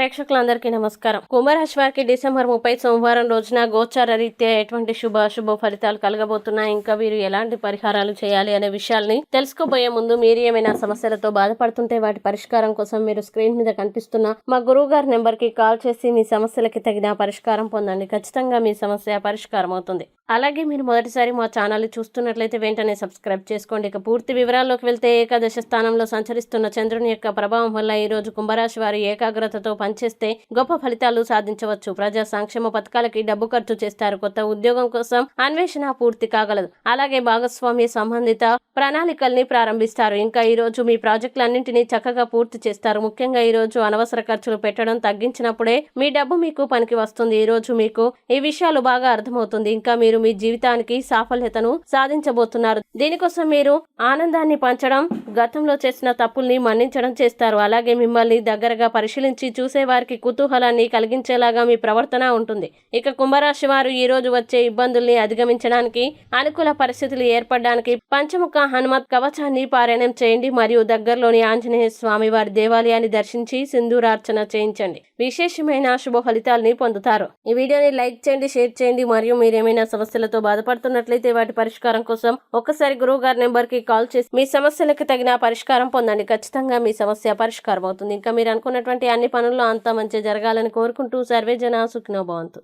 ప్రేక్షకులందరికీ నమస్కారం. కుంభరాశి వారికి డిసెంబర్ 30 సోమవారం రోజున గోచార రీత్యా ఎటువంటి శుభ ఫలితాలు కలగబోతున్నాయి, ఇంకా వీరు ఎలాంటి పరిహారాలు చేయాలి అనే విషయాల్ని తెలుసుకోబోయే ముందు మీరు ఏమైనా సమస్యలతో బాధపడుతుంటే వాటి పరిష్కారం కోసం మీరు స్క్రీన్ మీద కనిపిస్తున్న మా గురువు గారి నెంబర్ కి కాల్ చేసి మీ సమస్యలకి తగిన పరిష్కారం పొందండి. ఖచ్చితంగా మీ సమస్య పరిష్కారం అవుతుంది. అలాగే మీరు మొదటిసారి మా ఛానల్ చూస్తున్నట్లయితే వెంటనే సబ్స్క్రైబ్ చేసుకోండి. ఇక పూర్తి వివరాల్లోకి వెళ్తే ఏకాదశ స్థానంలో సంచరిస్తున్న చంద్రుని యొక్క ప్రభావం వల్ల ఈ రోజు కుంభరాశి వారు ఏకాగ్రతతో పనిచేస్తే గొప్ప ఫలితాలు సాధించవచ్చు. ప్రజా సంక్షేమ పథకాలకి డబ్బు ఖర్చు చేస్తారు. కొత్త ఉద్యోగం కోసం అన్వేషణ పూర్తి కాగలదు. అలాగే భాగస్వామ్య సంబంధిత ప్రణాళికల్ని ప్రారంభిస్తారు. ఇంకా ఈ రోజు మీ ప్రాజెక్టులన్నింటినీ చక్కగా పూర్తి చేస్తారు. ముఖ్యంగా ఈ రోజు అనవసర ఖర్చులు పెట్టడం తగ్గించినప్పుడే మీ డబ్బు మీకు పనికి వస్తుంది. ఈ రోజు మీకు ఈ విషయాలు బాగా అర్థమవుతుంది. ఇంకా మీరు మీ జీవితానికి సాఫల్యతను సాధించబోతున్నారు. దీనికోసం మీరు ఆనందాన్ని పంచడం, గతంలో చేసిన తప్పుల్ని మన్నించడం చేస్తారు. అలాగే మిమ్మల్ని దగ్గరగా పరిశీలించి చూసే వారికి కుతూహలాన్ని కలిగించేలాగా మీ ప్రవర్తన ఉంటుంది. ఇక కుంభరాశి వారు ఈ రోజు వచ్చే ఇబ్బందుల్ని అధిగమించడానికి, అనుకూల పరిస్థితులు ఏర్పడడానికి పంచముఖ హనుమత్ కవచాన్ని పారాయణం చేయండి మరియు దగ్గరలోని ఆంజనేయ స్వామి వారి దేవాలయాన్ని దర్శించి సింధూరార్చన చేయించండి. విశేషమైన శుభ ఫలితాలని పొందుతారు. ఈ వీడియోని లైక్ చేయండి, షేర్ చేయండి మరియు మీరేమైనా సమస్యలతో బాధపడుతున్నట్లయితే వాటి పరిష్కారం కోసం ఒక్కసారి గురువు గారి నెంబర్ కి కాల్ చేసి మీ సమస్యలకు తగిన పరిష్కారం పొందండి. ఖచ్చితంగా మీ సమస్య పరిష్కారం అవుతుంది. ఇంకా మీరు అనుకున్నటువంటి అన్ని పనుల్లో అంతా మంచి జరగాలని కోరుకుంటూ సర్వే జన సుఖినో భవంతు.